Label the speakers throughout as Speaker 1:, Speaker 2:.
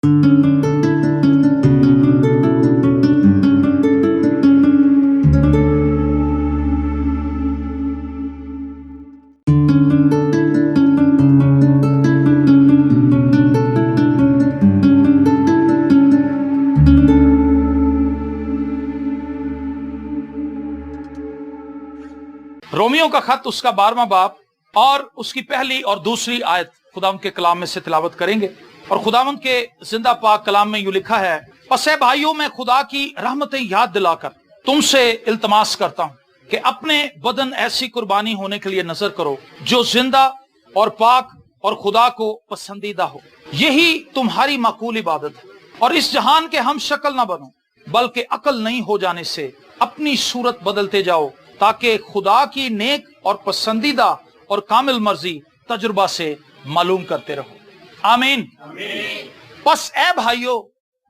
Speaker 1: Romeo का खत उसका 12वां बाब और उसकी पहली और दूसरी आयत खुदावंद के कलाम में से तिलावत करेंगे। और खुदावंद के जिंदा पाक कलाम में यूं लिखा है, पस ए भाइयों मैं खुदा की रहमतें याद दिलाकर तुमसे इल्तमास करता हूं कि अपने बदन ऐसी कुर्बानी होने के लिए नजर करो जो जिंदा और पाक और खुदा को पसंदीदा हो, यही तुम्हारी माकूल इबादत है। और इस जहान के हम शक्ल ना बनो बल्कि अकल नहीं हो जाने से अपनी सूरत बदलते जाओ, ताकि खुदा की नेक और पसंदीदा और कामिल मर्जी तजुर्बा से मालूम करते रहो। आमीन। बस ए भाइयों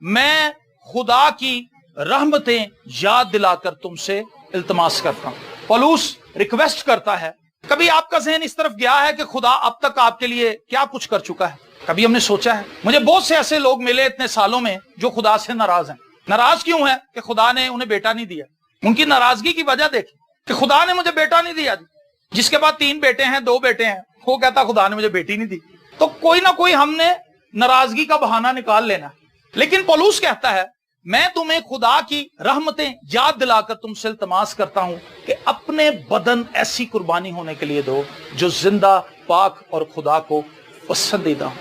Speaker 1: मैं खुदा की रहमतें याद दिलाकर तुमसे इल्तमास करता हूं। पौलुस रिक्वेस्ट करता है। कभी आपका ज़हन इस तरफ गया है कि खुदा अब तक आपके लिए क्या कुछ कर चुका है? कभी हमने सोचा है? मुझे बहुत से ऐसे लोग मिले इतने सालों में जो खुदा से नाराज हैं। नाराज क्यों है? कि खुदा ने उन्हें बेटा नहीं दिया। उनकी नाराजगी की वजह देखिए कि खुदा ने मुझे बेटा नहीं दिया। जिसके बाद 3 बेटे हैं, 2 बेटे हैं, वो कहता खुदा ने मुझे बेटी नहीं दी। तो कोई ना कोई हमने नाराजगी का बहाना निकाल लेना। लेकिन पौलुस कहता है मैं तुम्हें खुदा की रहमतें याद दिलाकर तुमसे इल्तमास करता हूं कि अपने बदन ऐसी कुर्बानी होने के लिए दो जो जिंदा, पाक और खुदा को पसंदीदा हो।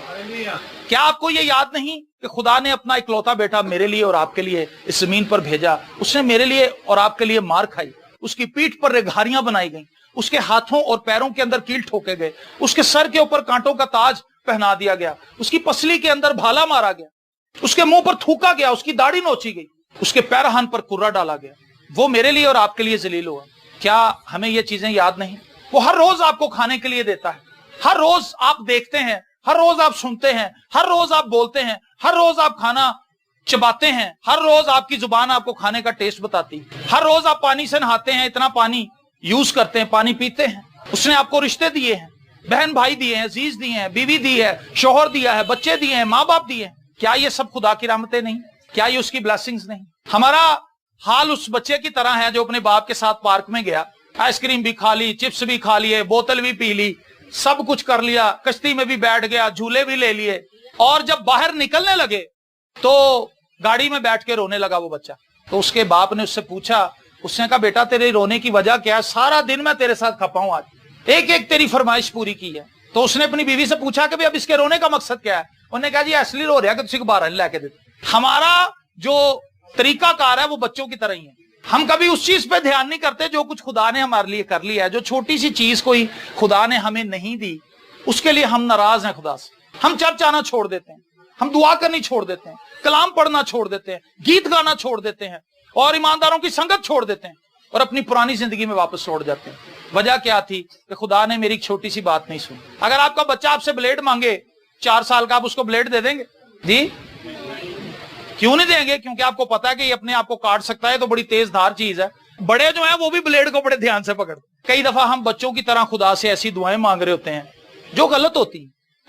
Speaker 1: क्या आपको ये याद नहीं कि खुदा ने अपना इकलौता बेटा मेरे लिए और आपके लिए इस जमीन पर भेजा? उसने मेरे लिए और आपके लिए मार खाई, उसकी पीठ पर रेघारियां बनाई गई, उसके हाथों और पैरों के अंदर कील ठोके गए, उसके सर के ऊपर कांटों का ताज पहना दिया गया, उसकी पसली के अंदर भाला मारा गया, उसके मुंह पर थूका गया, उसकी दाढ़ी नोची गई, उसके पैरहान पर कुर्रा डाला गया। वो मेरे लिए और आपके लिए जलील हुआ। क्या हमें ये चीजें याद नहीं? वो हर रोज आपको खाने के लिए देता है, हर रोज आप देखते हैं, हर रोज आप सुनते हैं, हर रोज आप बोलते हैं, हर रोज आप खाना चबाते हैं, हर रोज आपकी जुबान आपको खाने का टेस्ट बताती है, हर रोज आप पानी से नहाते हैं, इतना पानी यूज करते हैं, पानी पीते हैं। उसने आपको रिश्ते दिए हैं, बहन भाई दिए हैं, अजीज दिए हैं, बीवी दी है, शोहर दिया है, बच्चे दिए हैं, माँ बाप दिए हैं। क्या ये सब खुदा की रहमतें नहीं? क्या ये उसकी ब्लेसिंग्स नहीं? हमारा हाल उस बच्चे की तरह है जो अपने बाप के साथ पार्क में गया, आइसक्रीम भी खा ली, चिप्स भी खा लिए, बोतल भी पी ली, सब कुछ कर लिया, कश्ती में भी बैठ गया, झूले भी ले लिए, और जब बाहर निकलने लगे तो गाड़ी में बैठ के रोने लगा वो बच्चा। तो उसके बाप ने उससे पूछा, उसने कहा बेटा तेरे रोने की वजह क्या है? सारा दिन मैं तेरे साथ खपा हूं, आज एक एक तेरी फरमाइश पूरी की है। तो उसने अपनी बीवी से पूछा कि अब इसके रोने का मकसद क्या है? उन्होंने कहा जी इसलिए रो रहा है कि तुझे बाहर लेके देते। हमारा जो तरीकाकार है वो बच्चों की तरह ही है। हम कभी उस चीज पे ध्यान नहीं करते जो कुछ खुदा ने हमारे लिए कर लिया है। जो छोटी सी चीज कोई खुदा ने हमें नहीं दी उसके लिए हम नाराज हैं खुदा से। हम चर्च आना छोड़ देते हैं, हम दुआ करनी छोड़ देते हैं, कलाम पढ़ना छोड़ देते हैं, गीत गाना छोड़ देते हैं, और ईमानदारों की संगत छोड़ देते हैं, और अपनी पुरानी जिंदगी में वापस लौट जाते हैं। वजह क्या थी? कि खुदा ने मेरी छोटी सी बात नहीं सुनी। अगर आपका बच्चा आपसे ब्लेड मांगे 4 साल का, आप उसको ब्लेड दे देंगे? जी क्यों नहीं देंगे? क्योंकि आपको पता है कि ये अपने आप को काट सकता है, तो बड़ी तेज धार चीज है। बड़े जो है वो भी ब्लेड को बड़े ध्यान से पकड़ते। कई दफा हम बच्चों की तरह खुदा से ऐसी दुआएं मांग रहे होते हैं जो गलत होती,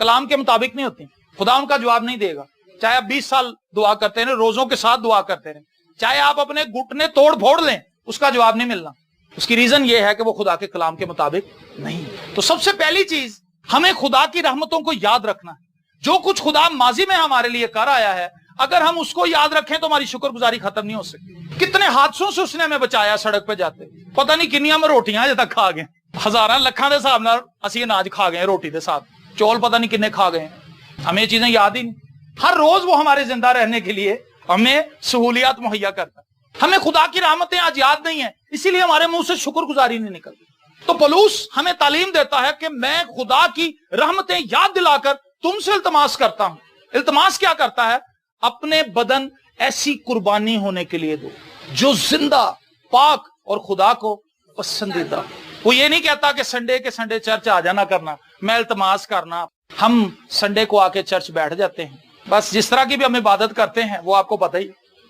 Speaker 1: कलाम के मुताबिक नहीं होती। खुदा उनका जवाब नहीं देगा। चाहे आप 20 साल दुआ करते रहे, रोजों के साथ दुआ करते रहे, चाहे आप अपने घुटने तोड़ फोड़ लें, उसका जवाब नहीं मिलना। उसकी रीजन ये है कि वो खुदा के कलाम के मुताबिक नहीं। तो सबसे पहली चीज हमें खुदा की रहमतों को याद रखना है। जो कुछ खुदा माजी में हमारे लिए कर आया है, अगर हम उसको याद रखें तो हमारी शुक्रगुजारी खत्म नहीं हो सकती। कितने हादसों से उसने हमें बचाया, सड़क पे जाते पता नहीं किन्नियां में रोटियां अजे तक खा गए, हजारां लखां दे हिसाब नाल असीं अनाज खा गए, रोटी के साथ चौल पता नहीं किन्ने खा गए। हमें ये चीजें याद ही नहीं। हर रोज वो हमारे जिंदा रहने के लिए हमें सहूलियात मुहैया करता है। हमें खुदा की रहमतें आज याद नहीं है, इसीलिए हमारे मुंह से शुक्रगुजारी नहीं निकलती। तो पौलुस हमें तालीम देता है कि मैं खुदा की रहमतें याद दिलाकर तुमसे इल्तमास करता हूं। इल्तमास क्या करता है? अपने बदन ऐसी कुर्बानी होने के लिए दो जो जिंदा, पाक और खुदा को पसंदीदा। वो ये नहीं कहता कि संडे के संडे चर्च आ जाना करना, मैं इल्तमास करना। हम संडे को आके चर्च बैठ जाते हैं, बस जिस तरह की भी हम इबादत करते हैं वो आपको पता ही।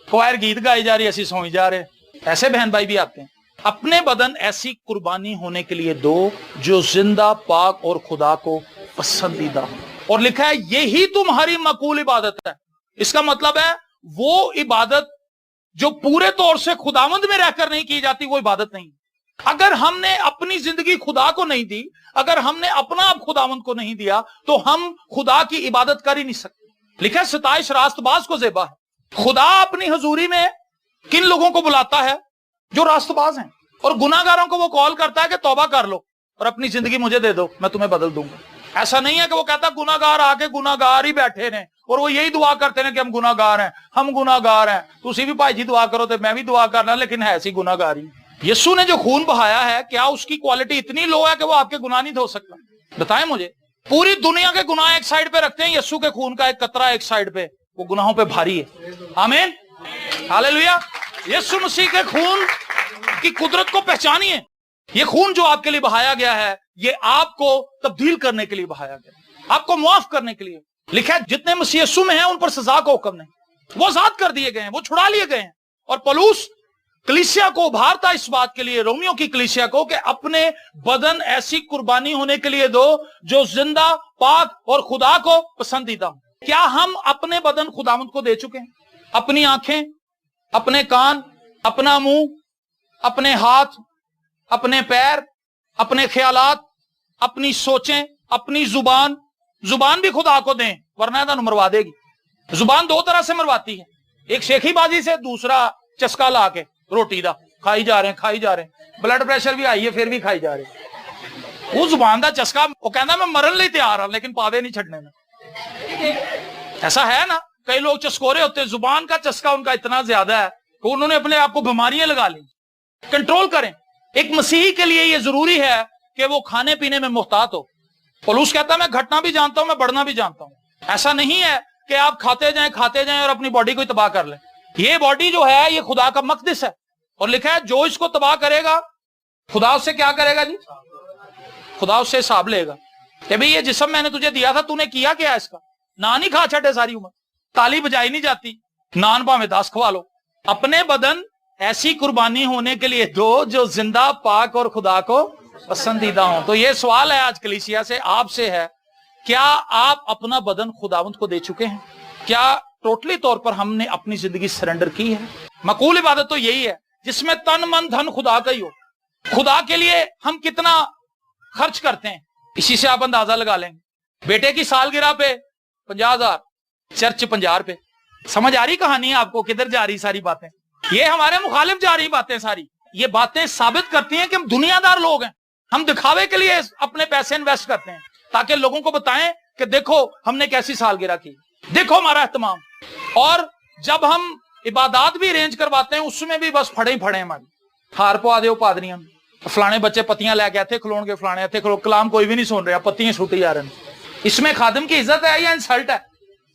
Speaker 1: क्वायर गीत गाई जा रही है, ऐसी सोई जा रहे, ऐसे बहन भाई भी आते हैं। अपने बदन ऐसी कुर्बानी होने के लिए दो जो जिंदा, पाक और खुदा को पसंदीदा हो। और लिखा है यही तुम्हारी मकबूल इबादत है। اس کا مطلب ہے وہ عبادت جو پورے طور سے خداوند میں رہ کر نہیں کی جاتی وہ عبادت نہیں. اگر ہم نے اپنی زندگی خدا کو نہیں دی, اگر ہم نے اپنا آپ خداوند کو نہیں دیا, تو ہم خدا کی عبادت کر ہی نہیں سکتے. لکھا ستائش راست باز کو زیبا ہے. خدا اپنی حضوری میں کن لوگوں کو بلاتا ہے؟ جو راست باز ہیں. اور گناہ گاروں کو وہ کال کرتا ہے کہ توبہ کر لو اور اپنی زندگی مجھے دے دو, میں تمہیں بدل دوں گا. ایسا نہیں ہے کہ وہ کہتا گناہ گار آ کے گناہ گار ہی بیٹھے ہیں اور وہ یہی دعا کرتے ہیں کہ ہم گناہ گار ہیں, ہم گناہ گار ہیں, تسی بھی بھائی جی دعا کرو تو میں بھی دعا کرنا, لیکن ہے ایسی گناہ گاری. یسوع نے جو خون بہایا ہے, کیا اس کی کوالٹی اتنی لو ہے کہ وہ آپ کے گناہ نہیں دھو سکتا؟ بتائیں مجھے. پوری دنیا کے گناہ ایک سائڈ پہ رکھتے ہیں, یسوع کے خون کا ایک قطرہ ایک سائڈ پہ, وہ گناہوں پہ بھاری ہے. آمین, ہاللیلویا. یسوع مسیح کے خون کی قدرت کو پہچانیے. یہ خون جو آپ کے لیے بہایا گیا ہے, یہ آپ کو تبدیل کرنے کے لیے بہایا گیا, آپ کو معاف کرنے کے لیے. لکھا ہے جتنے مسیح یسوع میں ہیں ان پر سزا کا حکم نہیں, وہ آزاد کر دیے گئے ہیں, وہ چھڑا لیے گئے ہیں. اور پولس کلیسیا کو ابھارتا اس بات کے لیے, رومیو کی کلیسیا کو, کہ اپنے بدن ایسی قربانی ہونے کے لیے دو جو زندہ, پاک اور خدا کو پسندیدہ ہو. کیا ہم اپنے بدن خداوند کو دے چکے ہیں؟ اپنی آنکھیں, اپنے کان, اپنا منہ, اپنے ہاتھ, اپنے پیر, اپنے خیالات, اپنی سوچیں, اپنی زبان. زبان بھی خدا کو دیں ورنہ ادھر مروا دے گی. زبان دو طرح سے مرواتی ہے, ایک شیخی بازی سے, دوسرا چسکا لا کے روٹی دا کھائی جا رہے ہیں, کھائی جا رہے ہیں. بلڈ پریشر بھی آئی ہے پھر بھی کھائی جا رہے ہیں. وہ زبان دا چسکا, وہ کہنا میں مرن لئی تیار ہوں لیکن پاوے نہیں چھڑنے میں. ایسا ہے نا, کئی لوگ چسکورے ہوتے ہیں, زبان کا چسکا ان کا اتنا زیادہ ہے کہ انہوں نے اپنے آپ کو بیماریاں لگا لی. کنٹرول کریں. ایک مسیحی کے لیے یہ ضروری ہے کہ وہ کھانے پینے میں محتاط ہو. پولس کہتا ہے میں گھٹنا بھی جانتا ہوں, میں بڑھنا بھی جانتا ہوں. ایسا نہیں ہے کہ آپ کھاتے جائیں اور اپنی باڈی کو ہی تباہ کر لیں. یہ باڈی جو ہے یہ خدا کا مقدس ہے, اور لکھا ہے جو اس کو تباہ کرے گا خدا اس سے کیا کرے گا جی؟ خدا اس سے حساب لے گا کہ بھئی یہ جسم میں نے تجھے دیا تھا, تو نے کیا کیا اس کا؟ نان ہی کھا چھٹے ساری عمر, تالی بجائی نہیں جاتی, نان پاویں 10 کھوا لو. اپنے بدن ایسی قربانی ہونے کے لیے دو جو زندہ, پاک اور خدا کو پسندیدہ ہوں. تو یہ سوال ہے آج کلیسیا سے, آپ سے ہے, کیا آپ اپنا بدن خداوند کو دے چکے ہیں؟ کیا ٹوٹلی طور پر ہم نے اپنی زندگی سرنڈر کی ہے؟ مقبول عبادت تو یہی ہے جس میں تن من دھن خدا کا ہی ہو. خدا کے لیے ہم کتنا خرچ کرتے ہیں اسی سے آپ اندازہ لگا لیں گے. بیٹے کی سالگرہ پہ 50,000, چرچ 50 روپے. سمجھ آ رہی کہانی ہے آپ کو کدھر جا رہی ساری باتیں؟ یہ ہمارے مخالف جا رہی باتیں ساری. یہ باتیں ثابت کرتی ہیں کہ ہم دنیا دار لوگ ہیں. ہم دکھاوے کے لیے اپنے پیسے انویسٹ کرتے ہیں تاکہ لوگوں کو بتائیں کہ دیکھو ہم نے کیسی سالگرہ کی, دیکھو ہمارا اہتمام. اور جب ہم عبادات بھی ارینج کرواتے ہیں اس میں بھی بس پھڑے ہی پھڑے ہماری. ہار پوا دیو پادریاں, فلانے بچے پتیاں لے کے آتے کھلون کے, فلانے آتے کھلو, کلام کوئی بھی نہیں سن رہا, پتیاں چھوٹی جا رہے ہیں. اس میں خادم کی عزت ہے یا انسلٹ ہے؟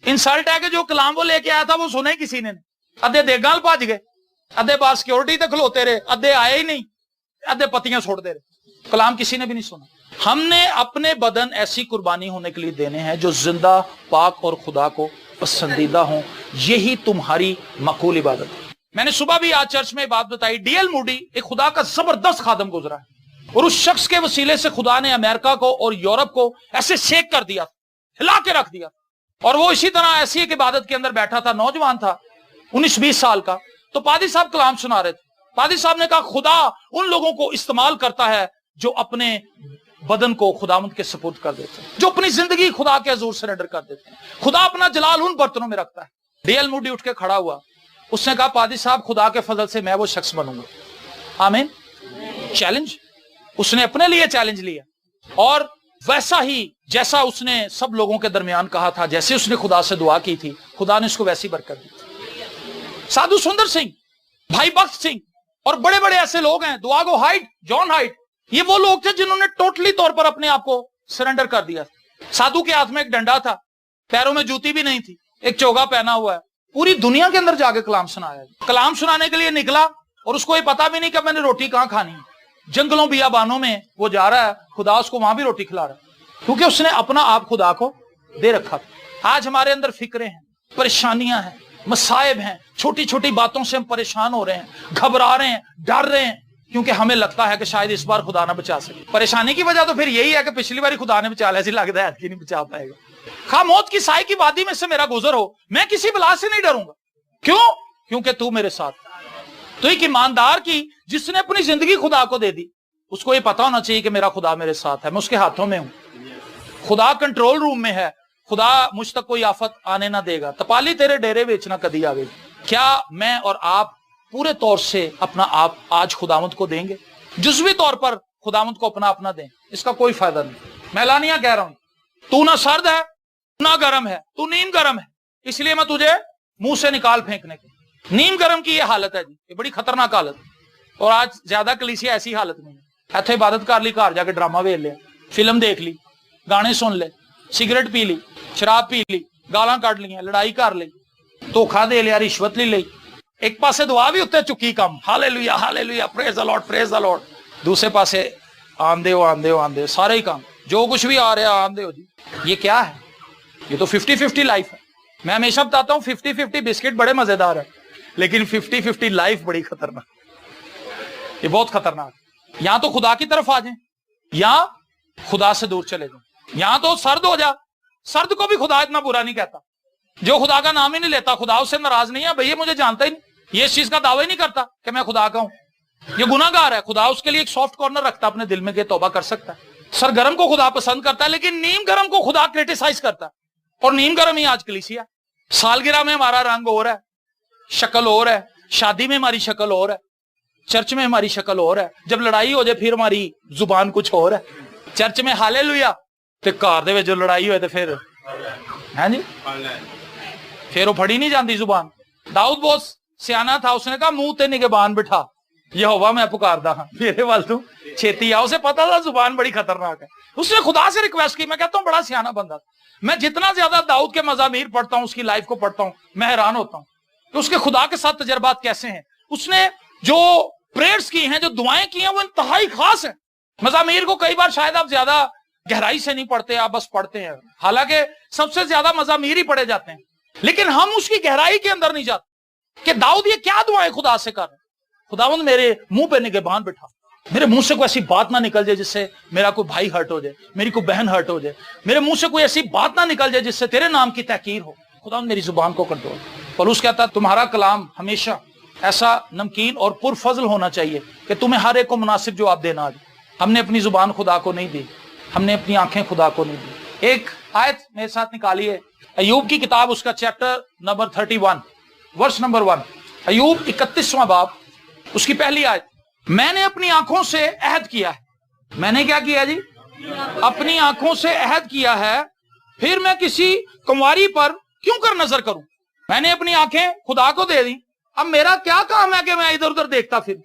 Speaker 1: انسلٹ ہے کہ جو کلام وہ لے کے آیا تھا وہ سنے کسی نے. ادھے دیگال بھج گئے, ادھے بار سیکورٹی تے کھلوتے رہے, ادھے آئے ہی نہیں, ادھے پتیاں چھوڑ دے رہے, کلام کسی نے بھی نہیں سنا. ہم نے اپنے بدن ایسی قربانی ہونے کے لیے دینے ہیں جو زندہ, پاک اور خدا کو پسندیدہ ہوں. یہی تمہاری مقبول عبادت ہے. میں نے صبح بھی آج چرچ میں بات بتائی, ڈی ایل موڈی ایک خدا کا زبردست خادم گزرا ہے, اور اس شخص کے وسیلے سے خدا نے امریکہ کو اور یورپ کو ایسے شیک کر دیا, ہلا کے رکھ دیا. اور وہ اسی طرح ایسی ایک عبادت کے اندر بیٹھا تھا, نوجوان تھا 19-20 سال کا. تو پادری صاحب کلام سنا رہے تھے. پادری صاحب نے کہا خدا ان لوگوں کو استعمال کرتا ہے جو اپنے بدن کو خداوند کے سپرد کر دیتے ہیں, جو اپنی زندگی خدا کے حضور سرنڈر کر دیتے ہیں. خدا اپنا جلال ان برتنوں میں رکھتا ہے. ڈی ایل موڈی اٹھ کے کھڑا ہوا, اس نے کہا پادری صاحب خدا کے فضل سے میں وہ شخص بنوں گا. آمین. چیلنج اس نے اپنے لیے چیلنج لیا, اور ویسا ہی جیسا اس نے سب لوگوں کے درمیان کہا تھا, جیسے اس نے خدا سے دعا کی تھی, خدا نے اس کو ویسی برکت دی. سادھو سندر سنگھ, بھائی بخت سنگھ اور بڑے بڑے ایسے لوگ ہیں, دعاگو ہائٹ, جان ہائٹ, یہ وہ لوگ تھے جنہوں نے ٹوٹلی طور پر اپنے آپ کو سرنڈر کر دیا. سادھو کے ہاتھ میں ایک ڈنڈا تھا, پیروں میں جوتی بھی نہیں تھی, ایک چوگا پہنا ہوا ہے, پوری دنیا کے اندر جا کے کلام سنایا. کلام سنانے کے لیے نکلا اور اس کو یہ پتا بھی نہیں کہ میں نے روٹی کہاں کھانی ہے. جنگلوں بیابانوں میں وہ جا رہا ہے, خدا اس کو وہاں بھی روٹی کھلا رہا ہے, کیونکہ اس نے اپنا آپ خدا کو دے رکھا تھا. آج ہمارے اندر فکریں ہیں, پریشانیاں ہیں, مصائب ہیں, چھوٹی چھوٹی باتوں سے ہم پریشان ہو رہے ہیں, گھبرا رہے ہیں, ڈر رہے ہیں, کیونکہ ہمیں لگتا ہے کہ شاید اس بار خدا نہ بچا سکے. پریشانی کی وجہ تو پھر یہی ہے کہ پچھلی باری خدا نے بچا لیا, ایسی لگتا ہے کہ نہیں بچا پائے گا. खा मौत की साए की वादी में से मेरा गुजर हो, मैं किसी बला से नहीं डरूंगा। क्यों? क्योंकि तू मेरे साथ। तो एक ईमानदार की जिसने अपनी जिंदगी खुदा को दे दी, उसको ये पता होना चाहिए कि मेरा खुदा मेरे साथ है, मैं उसके हाथों में हूं, खुदा कंट्रोल रूम में है, खुदा मुझ तक कोई आफत आने ना देगा। तपाली तेरे डेरे बेचना कदी आगे। क्या मैं और आप पूरे तौर से अपना आप आज खुदावंद को देंगे? जुज़वी तौर पर खुदावंद को अपना अपना दें, इसका कोई फायदा नहीं। मैं लानिया कह रहा हूं, तू ना सर्द है ना गर्म है, तू नीम गर्म है, इसलिए मैं तुझे मुंह से निकाल फेंकने की। नीम गर्म की ये हालत है जी, ये बड़ी खतरनाक हालत। और आज ज्यादा कलीसिया ऐसी हालत नहीं है। इत्थे इबादत कर ली, घर जाके ड्रामा वेख लिया, फिल्म देख ली, गाने सुन ले, सिगरेट पी ली, शराब पी ली, गालां कट लिया, लड़ाई कर ली, धोखा दे लिया, रिश्वत ले ली, एक पासे दुआ भी उत्ते चुकी कम, hallelujah hallelujah, praise the Lord praise the Lord, दूसरे पासे आंदे हो सारे ही काम, जो कुछ भी आ रहा आंदे हो जी। ये क्या है? ये तो 50-50 लाइफ है। मैं हमेशा बताता हूं 50-50 बिस्किट बड़े मजेदार है, लेकिन 50-50 लाइफ बड़ी खतरनाक, ये बहुत खतरनाक। यहां तो खुदा की तरफ आ जाए या खुदा से दूर चले जाए। यहां तो सर्द हो जा, सर्द को भी खुदा इतना बुरा नहीं कहता। जो खुदा का नाम ही नहीं लेता, खुदा उससे नाराज नहीं है, भैया मुझे जानता ही नहीं, ये इस चीज का दावा ही नहीं करता कि मैं खुदा का हूं, ये गुनाहगार है। खुदा उसके लिए एक सॉफ्ट कॉर्नर रखता अपने दिल में कि तौबा कर सकता है। सरगर्म को खुदा पसंद करता है, लेकिन नीम गरम को खुदा क्रिटिसाइज करता है। और नीम गरम ही आज कलीसिया। सालगिरह में हमारा रंग और है, शक्ल और है, शादी में हमारी शक्ल और है, चर्च में हमारी शक्ल और है, जब लड़ाई हो जाए फिर हमारी जुबान कुछ और है। चर्च में हालेलुया ते घर दे विच जो लड़ाई होए ते फिर है जी, फिर वो फड़ी नहीं जाती जुबान। दाऊद बहुत सियाना था, उसने कहा मुंह ते निगहबान बिठा, यहोवा मैं पुकारदा हां, मेरे वाल तू छेती आ। उसे पता था जुबान बड़ी खतरनाक है, उसने खुदा से रिक्वेस्ट की। मैं कहता हूं बड़ा सियाना बंदा। मैं जितना ज्यादा दाऊद के मज़ामीर पढ़ता हूं, उसकी लाइफ को पढ़ता हूं, मैं हैरान होता हूं कि उसके खुदा के साथ तजर्बात कैसे हैं। उसने जो प्रेयर्स की हैं, जो दुआएं की हैं, वो इंतहाई खास है। मज़ामीर को कई बार शायद आप ज्यादा गहराई से नहीं पढ़ते, आप बस पढ़ते हैं, हालांकि सबसे ज्यादा मज़ामीर ही पढ़े जाते हैं, लेकिन हम उसकी गहराई के अंदर नहीं जाते कि दाऊद ये क्या दुआएं खुदा से कर रहे हैं। खुदावंद मेरे मुंह पे निगहबान बिठा, मेरे मुंह से कोई ऐसी बात ना निकल जाए जिससे मेरा कोई भाई हर्ट हो जाए, मेरी कोई बहन हर्ट हो जाए, मेरे मुंह से कोई ऐसी बात ना निकल जाए जिससे तेरे नाम की तहकीर हो। खुदावंद मेरी जुबान को कंट्रोल। पौलुस कहता है तुम्हारा कलाम हमेशा ऐसा नमकीन और पुरफजल होना चाहिए कि तुम्हें हर एक को मुनासिब जवाब देना आ जाए। हमने अपनी जुबान खुदा को नहीं दी, हमने अपनी आंखें खुदा को नहीं दी। एक आयत मेरे साथ निकालिए, अय्यूब की किताब, उसका चैप्टर नंबर 31 वर्स नंबर 1। अय्यूब 31वां बाब, उसकी पहली आयत। मैंने अपनी आंखों से अहद किया है। मैंने क्या किया जी? अपनी आंखों से अहद किया है, फिर मैं किसी कुंवारी पर क्यों कर नजर करूं। मैंने अपनी आंखें खुदा को दे दी, अब मेरा क्या काम है कि मैं इधर उधर देखता फिर,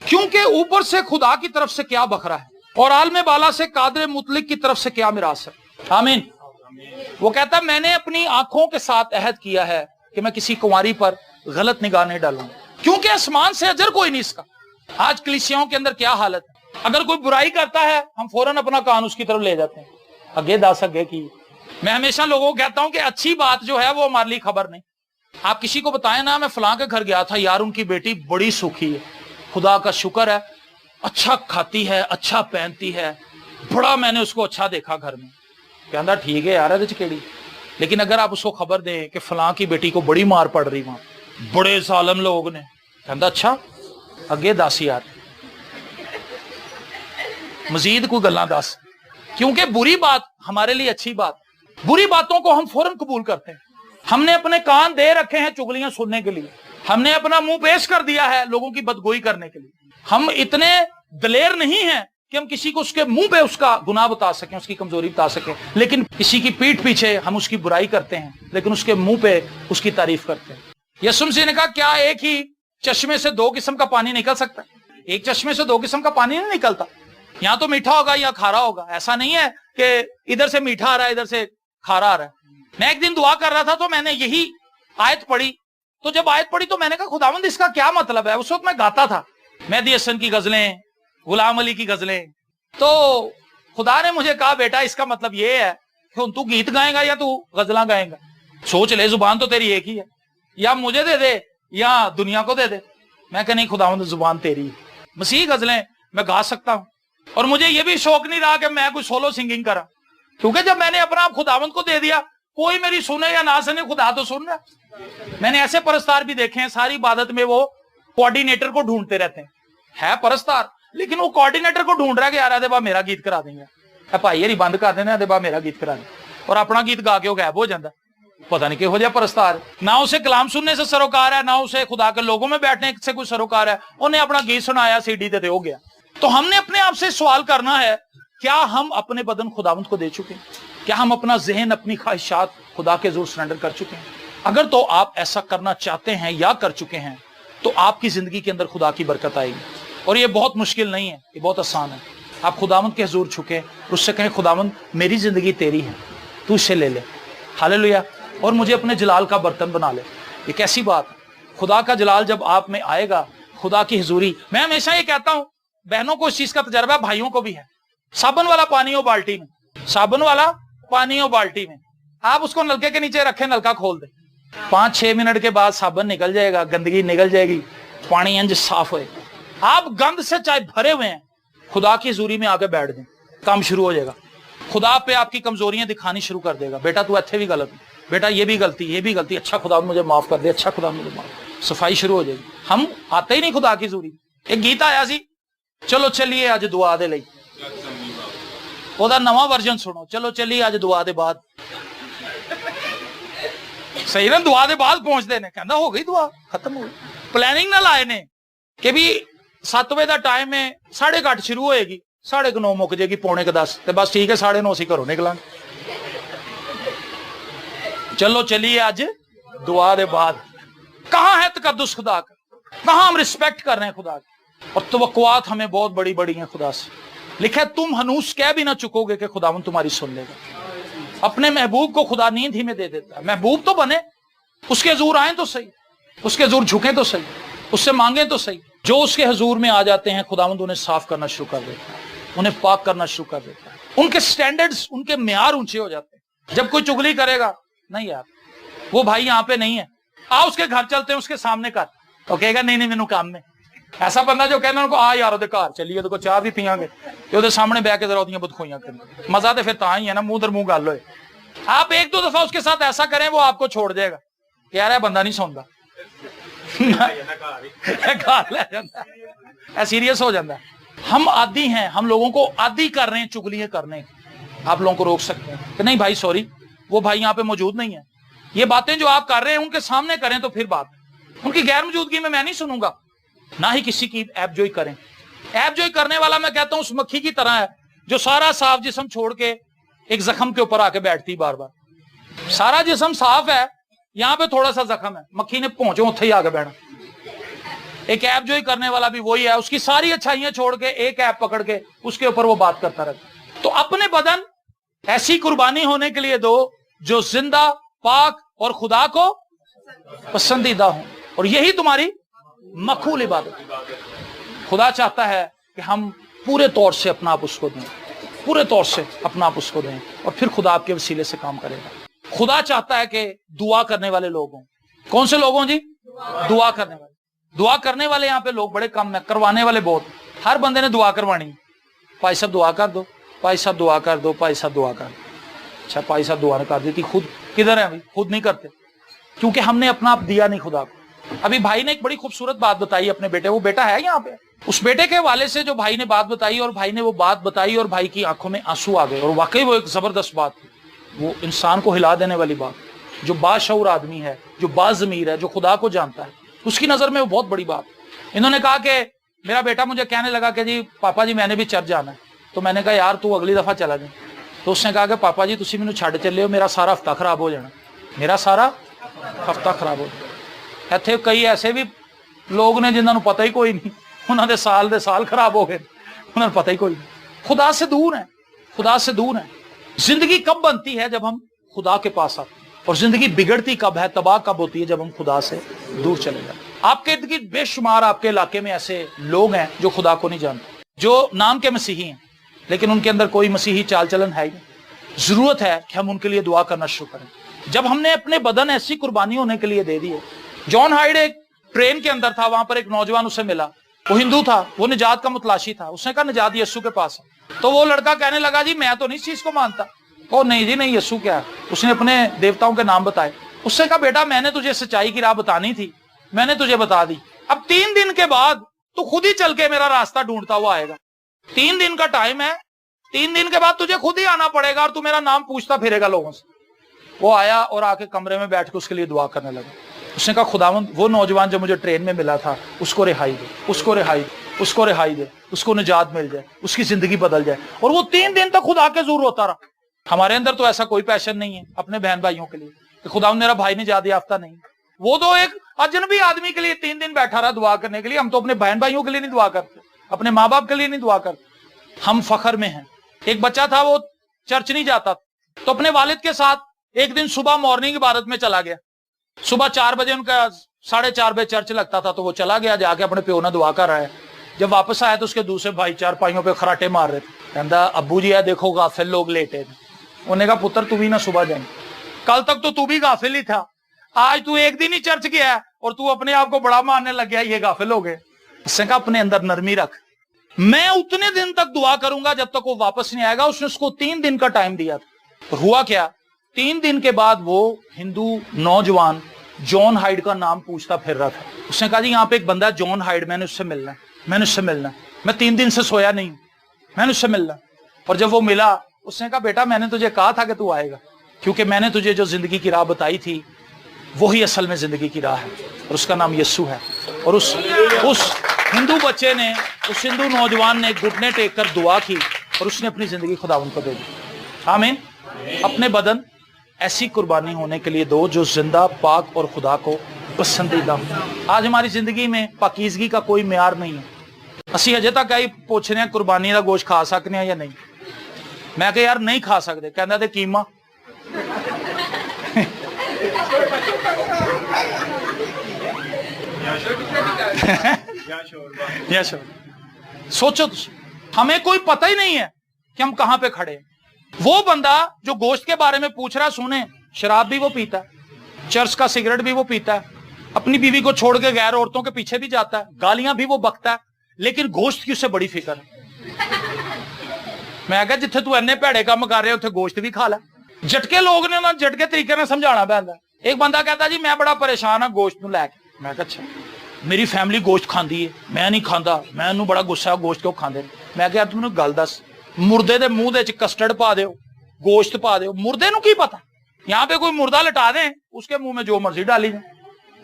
Speaker 1: क्योंकि ऊपर से खुदा की तरफ से क्या बखरा है और आलम बाला से कादर मुतलिक की तरफ से क्या मिरास है। आमीन। वो कहता मैंने अपनी आंखों के साथ अहद किया है कि मैं किसी कुंवारी पर गलत निगाह नहीं डालूंगा, क्योंकि आसमान से अजर कोई नहीं इसका। आज कलीसियाओं के अंदर क्या हालत है, अगर कोई बुराई करता है हम फौरन अपना कान उसकी तरफ ले जाते हैं, आगे दास आगे की। मैं हमेशा लोगों को कहता हूं कि अच्छी बात जो है वो हमारे लिए खबर नहीं। आप किसी को बताएं ना, मैं फलां के घर गया था यार, उनकी बेटी बड़ी सुखी है, खुदा का शुक्र है, अच्छा खाती है, अच्छा पहनती है, बड़ा मैंने उसको अच्छा देखा घर में। कहता ठीक है यार, केड़ी। लेकिन अगर आप उसको खबर दें कि फलां की बेटी को बड़ी मार पड़ रही वहां, बड़े जालिम लोग ने, कहता अच्छा अगे दस यार, मजीद कोई गल्ला दस। क्योंकि बुरी बात हमारे लिए अच्छी बात, बुरी बातों को हम फौरन कबूल करते हैं। हमने अपने कान दे रखे हैं चुगलियां सुनने के लिए, हमने अपना मुंह पेश कर दिया है लोगों की बदगोई करने के लिए। हम इतने दलेर नहीं हैं कि हम किसी को उसके मुंह पे उसका गुनाह बता सकें, उसकी कमजोरी बता सकें, लेकिन किसी की पीठ पीछे हम उसकी बुराई करते हैं, लेकिन उसके मुंह पे उसकी तारीफ करते हैं। यीशु मसीह ने कहा क्या एक ही चश्मे से दो किस्म का पानी निकल सकता है? एक चश्मे से दो किस्म का पानी नहीं निकलता। यहाँ तो मीठा होगा या खारा होगा, ऐसा नहीं है कि इधर से मीठा आ रहा है इधर से खारा आ रहा है। मैं एक दिन दुआ कर रहा था तो मैंने यही आयत पढ़ी, तो जब आयत पढ़ी तो मैंने कहा खुदावंद इसका क्या मतलब है। उस वक्त मैं गाता था मेहदी हसन की गजलें, गुलाम अली की गजलें, तो खुदा ने मुझे कहा बेटा इसका मतलब ये है कि तू गीत गाएगा या तू गजला गाएगा, सोच ले, जुबान तो तेरी एक ही है, या मुझे दे दे या दुनिया को दे दे। मैं कहा नहीं खुदावंद जुबान तेरी है, मसीह गजलें मैं गा सकता हूं। और मुझे ये भी शौक नहीं रहा कि मैं कोई सोलो सिंगिंग करा, کیونکہ جب میں نے اپنا آپ خداوند کو دے دیا, کوئی میری سنے یا نہ سنے, خدا تو سن رہا. میں نے ایسے پرستار بھی دیکھے ہیں ساری عبادت میں وہ کوآرڈینیٹر کو ڈھونڈتے رہتے ہیں, ہے پرستار لیکن وہ کوآرڈینیٹر کو ڈھونڈ رہا ہے کہ یار با میرا گیت کرا دیں گے, بھائی یار بند کر دینا با میرا گیت کرا دیں, اور اپنا گیت گا کے وہ غائب ہو جاتا. پتہ نہیں کہو جہا پرستار, نہ اسے کلام سننے سے سروکار ہے, نہ اسے خدا کے لوگوں میں بیٹھنے سے کوئی سروکار ہے. انہیں اپنا گیت سنایا, سی ڈی تے ہو گیا. تو ہم نے اپنے آپ سے سوال کرنا ہے, کیا ہم اپنے بدن خداوند کو دے چکے ہیں؟ کیا ہم اپنا ذہن, اپنی خواہشات خدا کے حضور سرنڈر کر چکے ہیں؟ اگر تو آپ ایسا کرنا چاہتے ہیں یا کر چکے ہیں تو آپ کی زندگی کے اندر خدا کی برکت آئے گی. اور یہ بہت مشکل نہیں ہے, یہ بہت آسان ہے. آپ خداوند کے حضور جھکیں, اس سے کہیں خداوند میری زندگی تیری ہے, تو اسے لے لے, ہاللیلویا, اور مجھے اپنے جلال کا برتن بنا لے. یہ کیسی بات ہے, خدا کا جلال جب آپ میں آئے گا, خدا کی حضوری. میں ہمیشہ یہ کہتا ہوں, بہنوں کو اس چیز کا تجربہ ہے, بھائیوں کو بھی ہے. صابن والا پانی ہو بالٹی میں, صابن والا پانی ہو بالٹی میں, آپ اس کو نلکے کے نیچے رکھیں, نلکا کھول دیں, 5-6 منٹ کے بعد صابن نکل جائے گا, گندگی نکل جائے گی, پانی انج صاف ہوئے. آپ گند سے چاہے بھرے ہوئے ہیں, خدا کی حضوری میں آ کے بیٹھ دیں, کام شروع ہو جائے گا. خدا پہ آپ کی کمزوریاں دکھانی شروع کر دے گا. بیٹا تو ایتھے بھی غلط, بیٹا یہ بھی غلطی, یہ بھی غلطی, اچھا خدا مجھے معاف کر دے, اچھا خدا مجھے معاف. صفائی شروع ہو جائے گی. ہم آتے ہی نہیں خدا کی حضوری. ایک گیت آیا سی, چلو چلیے اج دعا دے لئی, وہ نواں ورژن سنو, چلو چلیے اج دعا دے بعد. صحیح نا, دعا دے بعد پہنچتے ہیں, کہنا ہو گئی دعا ختم ہو گئی. پلاننگ نہ لائے نے کہ بھی 7 بجے دا ٹائم ہے, 8:30 شروع ہوئے گی, 9:30 مک جائے گی, 9:45 تے بس ٹھیک ہے, 9:30 اسی گھروں نکلاں. چلو چلیے اج دعا دے بعد. کہاں ہے تقدس خدا کا, کہاں ہم رسپیکٹ کر رہے ہیں خدا کی, اور توقعات ہمیں بہت بڑی بڑی ہیں خدا سے. لکھا ہے تم ہنوس کہہ بھی نہ چکو گے کہ خداوند تمہاری سن لے گا. اپنے محبوب کو خدا نیند ہی میں دے دیتا ہے. محبوب تو بنے, اس کے حضور آئیں تو صحیح, اس کے حضور جھکیں تو صحیح, اس سے مانگیں تو صحیح. جو اس کے حضور میں آ جاتے ہیں, خداوند انہیں صاف کرنا شروع کر دیتا ہے, انہیں پاک کرنا شروع کر دیتا ہے. ان کے سٹینڈرڈز, ان کے معیار اونچے ہو جاتے ہیں. جب کوئی چغلی کرے گا, نہیں یار وہ بھائی یہاں پہ نہیں ہے, آ اس کے گھر چلتے ہیں, اس کے سامنے کر, تو کہے گا نہیں نہیں مینوں کام میں. ایسا بندہ جو کہنا ان کو آ یار گھر چلیے, تو چاہ بھی پیاں گے, کہ سامنے بہ کے ذرا بدخوئیاں کریں. مزہ تو پھر تا ہی ہے نا, منہ در منہ گل ہوئے. آپ 1-2 دفعہ اس کے ساتھ ایسا کریں, وہ آپ کو چھوڑ دے گا کہ یار یہ بندہ نہیں سوندا, سیریس ہو جاتا ہے. ہم عادی ہیں, ہم لوگوں کو عادی کر رہے ہیں چگلیاں کرنے. آپ لوگوں کو روک سکتے ہیں کہ نہیں بھائی سوری, وہ بھائی یہاں پہ موجود نہیں ہے, یہ باتیں جو آپ کر رہے ہیں ان کے سامنے کریں تو پھر بات. ان کی غیر موجودگی میں نہیں سنوں گا. نہ ہی کسی کی ایب جوئی کریں. ایب جوئی کرنے والا میں کہتا ہوں اس مکھی کی طرح ہے جو سارا صاف جسم چھوڑ کے ایک زخم کے اوپر آ کے بیٹھتی بار بار. سارا جسم صاف ہے, یہاں پہ تھوڑا سا زخم ہے, مکھی نے پہنچو اتھے ہی آ کے بیٹھا. ایک ایب جوئی کرنے والا بھی وہی ہے, اس کی ساری اچھائیاں چھوڑ کے ایک ایب پکڑ کے اس کے اوپر وہ بات کرتا رہتا. تو اپنے بدن ایسی قربانی ہونے کے لیے دو جو زندہ, پاک اور خدا کو پسندیدہ ہوں, اور یہی تمہاری مقبول عبادت. خدا چاہتا ہے کہ ہم پورے طور سے اپنا آپ اس کو دیں, پورے طور سے اپنا آپ اس کو دیں, اور پھر خدا آپ کے وسیلے سے کام کرے گا. خدا چاہتا ہے کہ دعا کرنے والے لوگ ہوں. کون سے لوگ ہوں جی؟ دعا کرنے والے. دعا کرنے والے یہاں پہ لوگ بڑے کم ہیں, کروانے والے بہت. ہر بندے نے دعا کروانی, بھائی صاحب دعا کر دو, بھائی صاحب دعا کر دو, بھائی صاحب دعا کر دو. اچھا بھائی صاحب دعا کر دیتی, خود کدھر ہیں ابھی؟ خود نہیں کرتے, کیونکہ ہم نے اپنا آپ دیا نہیں خدا کو. ابھی بھائی نے ایک بڑی خوبصورت بات بتائی اپنے بیٹے, وہ بیٹا ہے یہاں پہ, اس بیٹے کے حوالے سے جو بھائی نے بات بتائی, اور بھائی نے وہ بات بتائی اور بھائی کی آنکھوں میں آنسو آ گئے. اور واقعی وہ ایک زبردست بات تھی, وہ انسان کو ہلا دینے والی بات. جو باشعور آدمی ہے, جو باضمیر ہے, جو خدا کو جانتا ہے, اس کی نظر میں وہ بہت بڑی بات. انہوں نے کہا کہ میرا بیٹا مجھے کہنے لگا کہ جی پاپا جی میں نے بھی چرچ جانا ہے. تو میں نے کہا یار تو اگلی دفعہ چلا جائیں. تو اس نے کہا کہ پاپا جی تسی مینوں چھڈ چلے ہو, میرا سارا ہفتہ خراب ہو جانا, میرا سارا ہفتہ خراب ہو جانا. ایتھے کئی ایسے بھی لوگ نے جنہوں نے پتہ ہی کوئی نہیں, انہوں نے سال خراب ہو گئے, انہوں نے پتہ ہی کوئی نہیں. خدا سے دور ہیں, خدا سے دور ہیں. زندگی کب بنتی ہے؟ جب ہم خدا کے پاس آتے ہیں. اور زندگی بگڑتی کب ہے, تباہ کب ہوتی ہے؟ جب ہم خدا سے دور چلے جاتے ہیں. آپ کے ارد گرد بے شمار آپ کے علاقے میں ایسے لوگ ہیں جو خدا کو نہیں جانتے, جو نام کے مسیحی ہیں لیکن ان کے اندر کوئی مسیحی چال چلن ہے ہی نہیں. ضرورت ہے کہ ہم ان کے لیے دعا کرنا شروع کریں. جب ہم نے اپنے بدن ایسی قربانی ہونے کے لیے دے دیے. جان ہائیڈ ایک ٹرین کے اندر تھا, وہاں پر ایک نوجوان اسے ملا, وہ ہندو تھا, وہ نجات کا متلاشی تھا. اس نے کہا نجات یسوع کے پاس ہے. تو وہ لڑکا کہنے لگا جی میں تو نہیں اس چیز کو مانتا, ओ नहीं जी नहीं, यस्सु क्या है? उसने अपने देवताओं के नाम बताए। उससे कहा बेटा मैंने तुझे सच्चाई की राह बतानी थी, मैंने तुझे बता दी, अब 3 दिन के बाद तू खुद ही चल के मेरा रास्ता ढूंढता हुआ आएगा। 3 दिन का टाइम है, 3 दिन के बाद तुझे खुद ही आना पड़ेगा और तू मेरा नाम पूछता फिरेगा लोगों से। वो आया और आके कमरे में बैठ के उसके लिए दुआ करने लगा। उसने कहा खुदावंद वो नौजवान जो मुझे ट्रेन में मिला था उसको रिहाई दे, उसको रिहाई दे, उसको रिहाई दे, उसको निजात मिल जाए, उसकी जिंदगी बदल जाए। और वो 3 दिन तक खुदा के ज़ूर रोता रहा। हमारे अंदर तो ऐसा कोई पैशन नहीं है अपने बहन भाइयों के लिए कि खुदावंद मेरा भाई निजात याफ्ता नहीं। वो तो एक अजनबी आदमी के लिए 3 दिन बैठा रहा दुआ करने के लिए। हम तो अपने बहन भाइयों के लिए नहीं दुआ करते, अपने माँ बाप के लिए नहीं दुआ करते। हम फखर में हैं। एक बच्चा था वो चर्च नहीं जाता तो अपने वालिद के साथ एक दिन सुबह मॉर्निंग इबादत में चला गया। सुबह 4 बजे उनका 4:30 बजे चर्च लगता था तो वो चला गया, जाके अपने प्यो ने दुआ कर रहा है। जब वापस आया तो उसके दूसरे भाई चारपाइयों पे खराटे मार रहे थे। कहता अब्बू जी है देखो गाफिल लोग लेटे थे। उन्होंने कहा पुत्र तू भी ना सुबह जाए, कल तक तो तू भी गाफिल ही था, आज तू एक दिन ही चर्च गया है और तू अपने आप को बड़ा मानने लग गया, ये गाफिल हो गए। उसने कहा अपने अंदर नरमी रख, मैं उतने दिन तक दुआ करूंगा जब तक वो वापस नहीं आएगा। उसने उसको 3 दिन का टाइम दिया था। हुआ क्या, 3 दिन के बाद वो हिंदू नौजवान जॉन हाइड का नाम पूछता फिर रहा था। उसने कहा जी यहाँ पे एक बंदा जॉन हाइड, मैंने उससे मिलना है, मैंने उससे मिलना है, मैं 3 दिन से सोया नहीं, मैंने उससे मिलना। और जब वो मिला उसने कहा बेटा मैंने तुझे कहा था कि तू आएगा, क्योंकि मैंने तुझे जो जिंदगी की राह बताई थी वही असल में जिंदगी की राह है और उसका नाम यस्सु है। और उस हिंदू बच्चे ने, उस हिंदू नौजवान ने घुटने टेक कर दुआ की और उसने अपनी जिंदगी खुदावंद को दे दी। आमीन। अपने बदन ऐसी कुर्बानी होने के लिए दो जो जिंदा, पाक और खुदा को पसंदीदा हो। आज हमारी जिंदगी में पाकीज़गी का कोई म्यार नहीं है। असी अजे तक आई पूछ रहे हैं कुर्बानी का गोश्त खा सकते हैं या नहीं। मैं कहा यार नहीं खा सकते, कहना ते कीमा। सोचो हमें कोई पता ही नहीं है कि हम कहां पे खड़े हैं। वो बंदा जो गोश्त के बारे में पूछ रहा, सुने शराब भी वो पीता है, चर्च का सिगरेट भी वो पीता है, अपनी बीवी को छोड़ के गैर औरतों के पीछे भी जाता है, गालियां भी वो बकता है, लेकिन गोश्त की उससे बड़ी फिक्र है। मैं कहा जिथे तू इन्ने भैड़े काम कर रहे उथे गोश्त भी खा ला। झटके लोग ने ना झटके तरीके ने समझाना पैंदा। एक बंदा कहता जी मैं बड़ा परेशान हाँ गोश्त नूं लैके। मैं कहा अच्छा मेरी फैमिली गोश्त खांदी है, मैं नहीं खाता, मैं बड़ा गुस्सा गोश्त क्यों खांदे। मैं कहा तू गल दस, मुर्दे दे मुंह दे कस्टर्ड पा दो, गोश्त पा दो, मुर्दे नूं की पता। यहाँ पे कोई मुर्दा लटा दे उसके मुंह में जो मर्जी डाली जाए।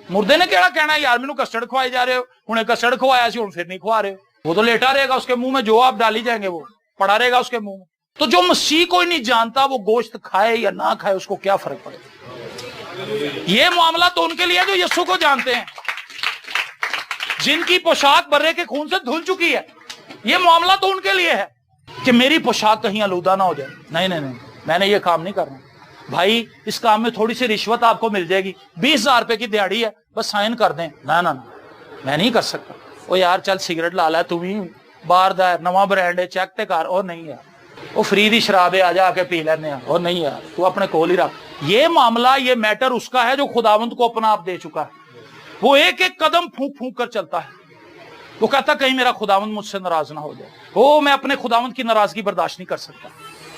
Speaker 1: मुर्दे ने केड़ा कहना यार मैनू कस्टर्ड खवाए जा रहे हो, उन्हें कस्टर्ड खवाया सी हुण फिर नहीं खवा रहे हो। वो तो लेटा रहेगा, उसके मुंह में जो आप डाली जाएंगे वो पड़ा रहेगा उसके मुंह में। तो जो मसीह कोई नहीं जानता वो गोश्त खाए या ना खाए उसको क्या फर्क पड़ेगा। ये मामला तो उनके लिए जो यीशु को जानते हैं, जिनकी पोशाक बर्रे के खून से धुल चुकी है। ये मामला तो उनके लिए है कि मेरी पोशाक कहीं आलूदा ना हो जाए। नहीं नहीं नहीं, मैंने ये काम नहीं करना भाई। इस काम में थोड़ी सी रिश्वत आपको मिल जाएगी, 20,000 रुपए की दिहाड़ी है, बस साइन कर दें। ना ना ना, मैं नहीं कर सकता। ओ यार चल सिगरेट ला ला, तू भी बाहर दा नवा ब्रांड है चेक ते कर। और नहीं यार वो फ्री दी शराब है, आजा आके पी लेने। और नहीं यार तू अपने कोल ही रख। ये मामला, ये मैटर उसका है जो खुदावंद को अपना आप दे चुका है। वो एक एक कदम फूंक फूंक कर चलता है। वो कहता कहीं मेरा खुदावंद मुझसे नाराज ना हो जाए। ओ मैं अपने खुदावंद की नाराजगी बर्दाश्त नहीं कर सकता,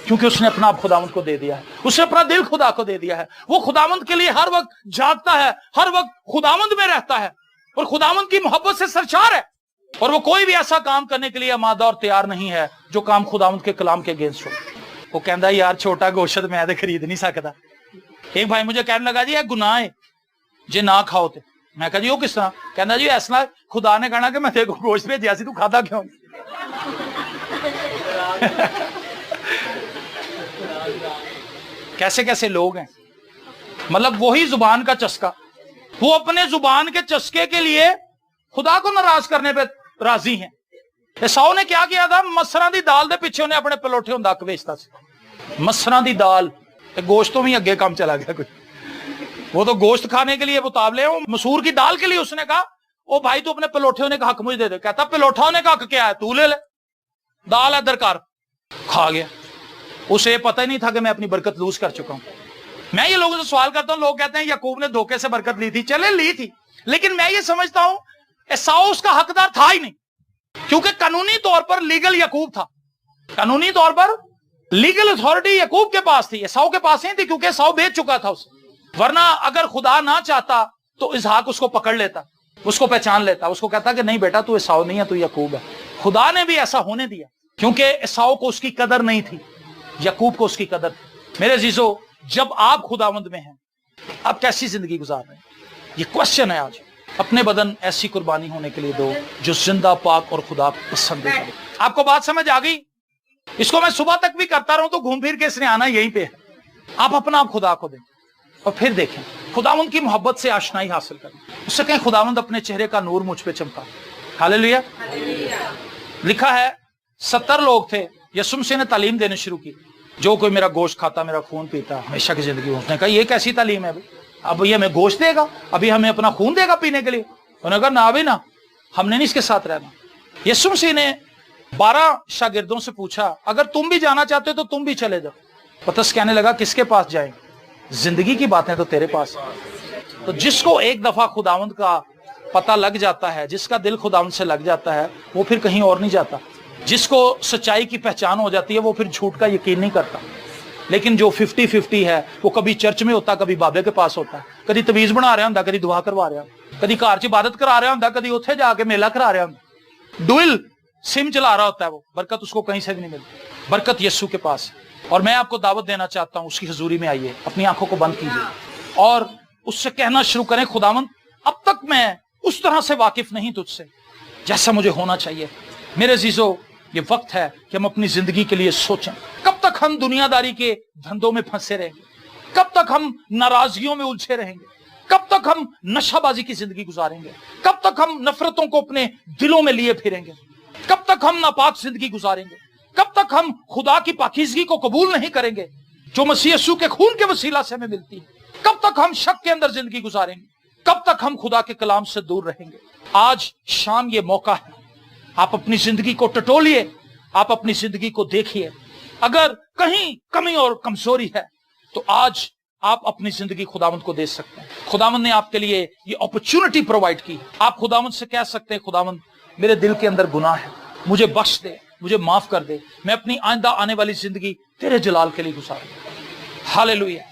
Speaker 1: क्योंकि उसने अपना आप खुदावंद को दे दिया है, उसने अपना दिल खुदा को दे दिया है। वो खुदावंद के लिए हर वक्त जागता है, हर वक्त खुदावंद में रहता है और खुदावंद की मोहब्बत से सरचार है। और वो कोई भी ऐसा काम करने के लिए आमादा और तैयार नहीं है जो काम खुदावंद के कलाम के अगेंस्ट हो। वो कहता यार छोटा गोश्त मैं तो खरीद नहीं सकता। एक भाई मुझे कहने लगा जी यह गुनाह है जे ना खाओ ते। मैं कहा जी वो किस तरह। कहना जी ऐसा खुदा ने कहना कि मैं तेरे को गोश्त भेजा सी, तू खाता क्यों। कैसे कैसे लोग हैं, मतलब वही जुबान का चस्का, वो अपने जुबान के चस्के के लिए खुदा को नाराज करने पे राजी हैं। एसाऊ ने क्या किया था, मसरां दी दाल दे पिछे उन्हें अपने पलोठे हुंदा हक वेचता सी। मसरां दी दाल, गोश्त तो भी अगे काम चला गया कोई। वो तो गोश्त खाने के लिए मुताबले, वो मसूर की दाल के लिए उसने कहा ओ भाई तू अपने पलोठे होने का हक मुझे दे दे। कहता पलोठा होने का हक क्या है, तू ले ले, दाल इधर कर। खा गया। उसे ये पता ही नहीं था कि मैं अपनी बरकत लूज कर चुका हूं। मैं ये लोगों से सवाल करता हूं, लोग कहते हैं याकूब ने धोखे से बरकत ली थी। चले ली थी, लेकिन मैं ये समझता हूं एसाऊ उसका हकदार था ही नहीं, क्योंकि कानूनी तौर पर लीगल याकूब था। कानूनी तौर पर लीगल अथॉरिटी याकूब के पास थी, एसाउ के पास नहीं थी, क्योंकि एसाउ बेच चुका था उसे। वरना अगर खुदा ना चाहता तो इसहाक उसको पकड़ लेता, उसको पहचान लेता, उसको कहता कि नहीं बेटा तू एसाउ नहीं है, तू याकूब है। खुदा ने भी ऐसा होने दिया, क्योंकि एसाउ को उसकी कदर नहीं थी, याकूब को उसकी कदर थी। मेरे अजीजों, जब आप खुदावंद में हैं, आप कैसी जिंदगी गुजार रहे हैं, ये क्वेश्चन है आज। अपने बदन ऐसी कुर्बानी होने के लिए दो जो जिंदा, पाक और खुदा पसंद है। आपको बात समझ आ गई? इसको मैं सुबह तक भी करता रहूं तो घूम फिर के इसने आना यहीं पे है। आप अपना आप खुदा को दें और फिर देखें, खुदावंद की मोहब्बत से आशनाई हासिल करें। उससे कहें खुदावंद अपने चेहरे का नूर मुझ पे चमका। हालेलुया। लिखा है 70 लोग थे, यीशु मसीह ने तालीम देने शुरू की, जो कोई मेरा गोश्त खाता, मेरा खून पीता, हमेशा की जिंदगी। उसने कहा ये कैसी तालीम है? अब ये हमें गोश्त देगा, अभी हमें अपना खून देगा पीने के लिए? उन्होंने कहा ना भी ना, हमने नहीं इसके साथ रहना। यीशु मसीह ने 12 शागिर्दों से पूछा, अगर तुम भी जाना चाहते हो तो तुम भी चले जाओ। पतरस कहने लगा किसके पास जाएं? जिंदगी की बातें तो तेरे पास है। तो जिसको एक दफा खुदावंद का पता लग जाता है, जिसका दिल खुदावंद से लग जाता है, वो फिर कहीं और नहीं जाता। जिसको सच्चाई की पहचान हो जाती है, वो फिर झूठ का यकीन नहीं करता। लेकिन जो 50-50 है, वो कभी चर्च में होता, कभी बाबे के पास होता, कभी तवीज बना रहा होंदा, कभी दुआ करवा रहा, कभी घर च इबादत करा रहा होंदा, कभी उत्थे जाके मेला करा रहा होंदा, डुअल सिम चला रहा होता है। वो बरकत उसको कहीं से भी नहीं मिलती। बरकत यीशु के पास है। और मैं आपको दावत देना चाहता हूं, उसकी हुजूरी में आइए, अपनी आंखों को बंद कीजिए और उससे कहना शुरू करें, खुदावंद अब तक मैं उस तरह से वाकिफ नहीं तुझसे जैसा मुझे होना चाहिए। मेरे अजीजों, ये वक्त है कि हम अपनी जिंदगी के लिए सोचें। कब तक हम दुनियादारी के धंधों में फंसे रहेंगे? कब तक हम नाराजगियों में उलझे रहेंगे? कब तक हम नशाबाजी की जिंदगी गुजारेंगे? कब तक हम नफरतों को अपने दिलों में लिए फिरेंगे? कब तक हम नापाक जिंदगी गुजारेंगे? कब तक हम खुदा की पाकीज़गी को कबूल नहीं करेंगे जो मसीह यीशु के खून के वसीला से हमें मिलती है? कब तक हम शक के अंदर जिंदगी गुजारेंगे? कब तक हम खुदा के कलाम से दूर रहेंगे? आज शाम ये मौका है, आप अपनी जिंदगी को टटोलिए, आप अपनी जिंदगी को देखिए। अगर कहीं कमी और कमजोरी है तो आज आप अपनी जिंदगी खुदावंद को दे सकते हैं। खुदावंद ने आपके लिए ये अपॉर्चुनिटी प्रोवाइड की। आप खुदावंद से कह सकते हैं, खुदावंद मेरे दिल के अंदर गुनाह है, मुझे बख्श दे, मुझे माफ कर दे, मैं अपनी आइंदा आने वाली जिंदगी तेरे जलाल के लिए गुजारूं। हालेलुया।